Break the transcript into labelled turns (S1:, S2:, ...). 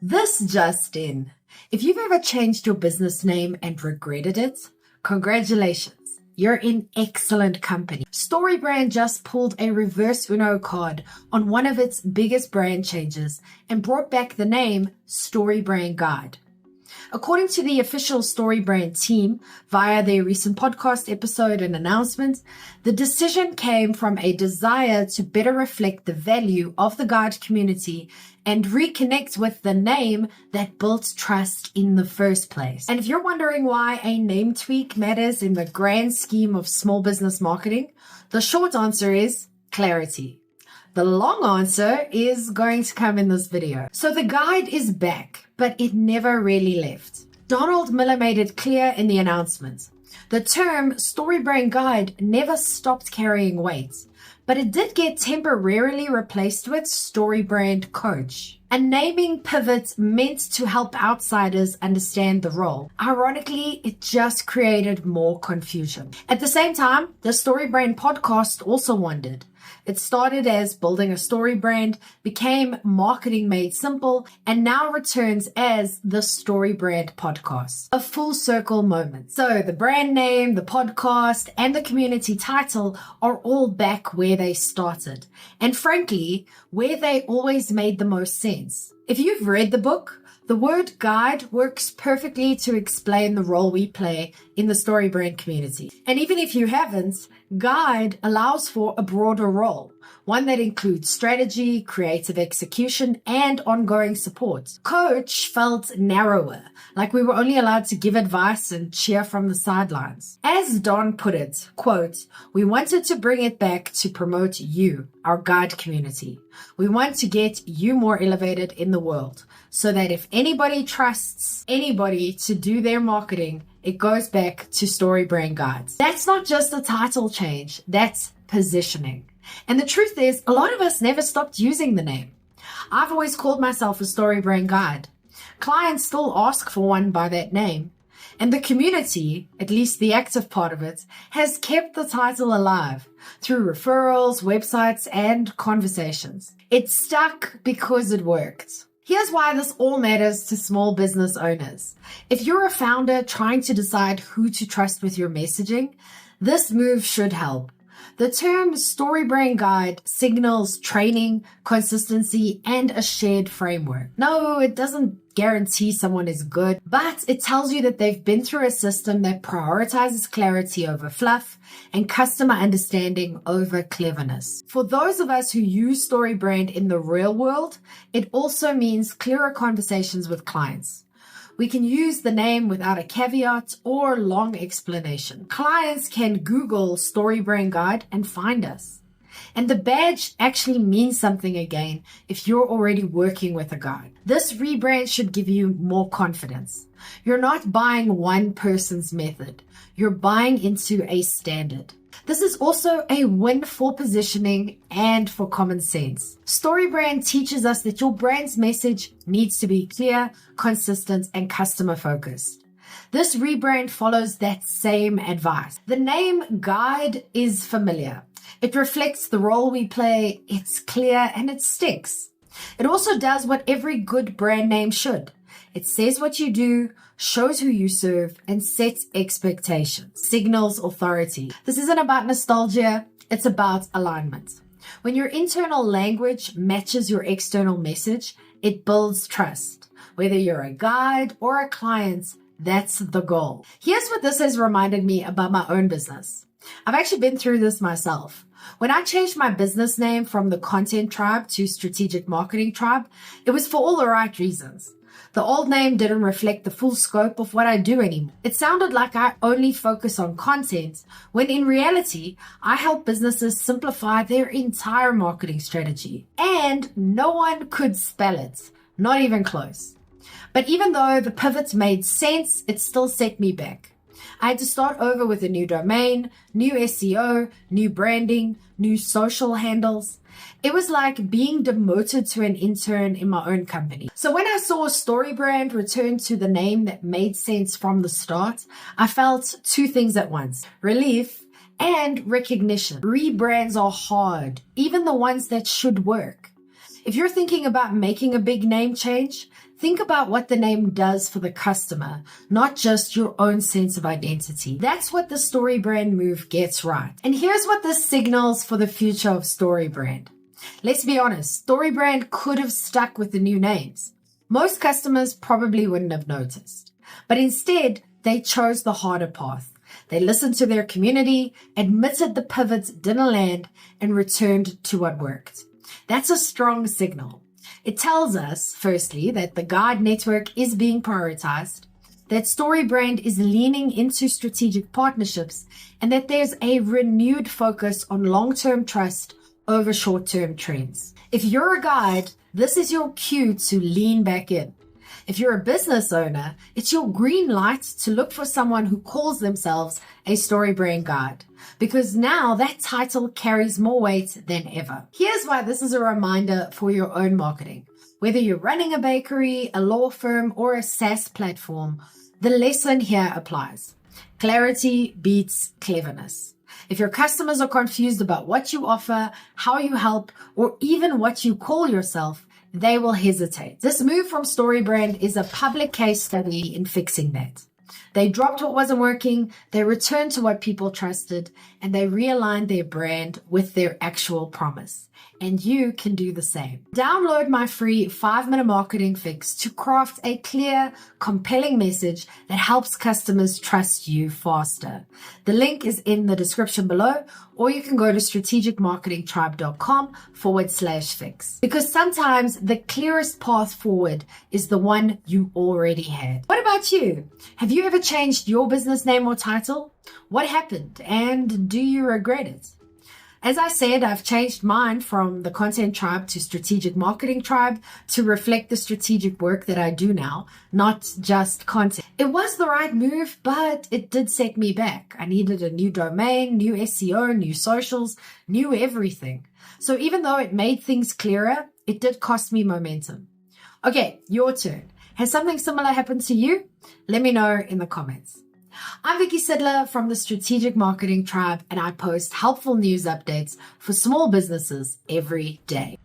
S1: This just in. If you've ever changed your business name and regretted it, congratulations. You're in excellent company. StoryBrand just pulled a reverse Uno card on one of its biggest brand changes and brought back the name StoryBrand Guide. According to the official StoryBrand team, via their recent podcast episode and announcement, the decision came from a desire to better reflect the value of the guide community and reconnect with the name that built trust in the first place. And if you're wondering why a name tweak matters in the grand scheme of small business marketing, the short answer is clarity. The long answer is going to come in this video. So the guide is back, but it never really left. Donald Miller made it clear in the announcement. The term StoryBrand Guide never stopped carrying weight, but it did get temporarily replaced with StoryBrand Coach. A naming pivot meant to help outsiders understand the role. Ironically, it just created more confusion. At the same time, the StoryBrand podcast also wondered. It started as building a story brand, became marketing made simple, and now returns as the StoryBrand podcast. A full circle moment. So the brand name, the podcast, and the community title are all back where they started. And frankly, where they always made the most sense. If you've read the book, the word guide works perfectly to explain the role we play in the StoryBrand community. And even if you haven't, guide allows for a broader role, one that includes strategy, creative execution, and ongoing support. Coach felt narrower, like we were only allowed to give advice and cheer from the sidelines. As Don put it, quote, "We wanted to bring it back to promote you, our guide community. We want to get you more elevated in the world so that if anybody trusts anybody to do their marketing, it goes back to StoryBrand Guides." That's not just a title change, that's positioning. And the truth is, a lot of us never stopped using the name. I've always called myself a StoryBrand Guide. Clients still ask for one by that name. And the community, at least the active part of it, has kept the title alive through referrals, websites, and conversations. It stuck because it worked. Here's why this all matters to small business owners. If you're a founder trying to decide who to trust with your messaging, this move should help. The term StoryBrand Guide signals training, consistency, and a shared framework. No, it doesn't guarantee someone is good, but it tells you that they've been through a system that prioritizes clarity over fluff and customer understanding over cleverness. For those of us who use StoryBrand in the real world, it also means clearer conversations with clients. We can use the name without a caveat or long explanation. Clients can Google StoryBrand Guide and find us. And the badge actually means something again if you're already working with a guide. This rebrand should give you more confidence. You're not buying one person's method. You're buying into a standard. This is also a win for positioning and for common sense. StoryBrand teaches us that your brand's message needs to be clear, consistent, and customer focused. This rebrand follows that same advice. The name Guide is familiar. It reflects the role we play, it's clear, and it sticks. It also does what every good brand name should. It says what you do, shows who you serve, and sets expectations, signals authority. This isn't about nostalgia, it's about alignment. When your internal language matches your external message, it builds trust. Whether you're a guide or a client, that's the goal. Here's what this has reminded me about my own business. I've actually been through this myself. When I changed my business name from theContenTribe to Strategic Marketing Tribe, it was for all the right reasons. The old name didn't reflect the full scope of what I do anymore. It sounded like I only focus on content, when in reality, I help businesses simplify their entire marketing strategy. And no one could spell it, not even close. But even though the pivots made sense, it still set me back. I had to start over with a new domain, new SEO, new branding, new social handles. It was like being demoted to an intern in my own company. So when I saw StoryBrand return to the name that made sense from the start, I felt two things at once: relief and recognition. Rebrands are hard, even the ones that should work. If you're thinking about making a big name change, think about what the name does for the customer, not just your own sense of identity. That's what the StoryBrand move gets right. And here's what this signals for the future of StoryBrand. Let's be honest, StoryBrand could have stuck with the new names. Most customers probably wouldn't have noticed. But instead, they chose the harder path. They listened to their community, admitted the pivots didn't land, and returned to what worked. That's a strong signal. It tells us, firstly, that the guide network is being prioritized, that StoryBrand is leaning into strategic partnerships, and that there's a renewed focus on long-term trust over short-term trends. If you're a guide, this is your cue to lean back in. If you're a business owner, it's your green light to look for someone who calls themselves a StoryBrand guide, because now that title carries more weight than ever. Here's why this is a reminder for your own marketing. Whether you're running a bakery, a law firm, or a SaaS platform, the lesson here applies. Clarity beats cleverness. If your customers are confused about what you offer, how you help, or even what you call yourself, they will hesitate. This move from StoryBrand is a public case study in fixing that. They dropped what wasn't working, they returned to what people trusted, and they realigned their brand with their actual promise. And you can do the same. Download my free 5-minute marketing fix to craft a clear, compelling message that helps customers trust you faster. The link is in the description below, or you can go to strategicmarketingtribe.com/fix. Because sometimes the clearest path forward is the one you already had. What about you? Have you ever changed your business name or title? What happened, and do you regret it? As I said, I've changed mine from the Content Tribe to Strategic Marketing Tribe to reflect the strategic work that I do now, not just content. It was the right move, but it did set me back. I needed a new domain, new SEO, new socials, new everything. So even though it made things clearer, it did cost me momentum. Okay, your turn. Has something similar happened to you? Let me know in the comments. I'm Vicky Sidler from the Strategic Marketing Tribe, and I post helpful news updates for small businesses every day.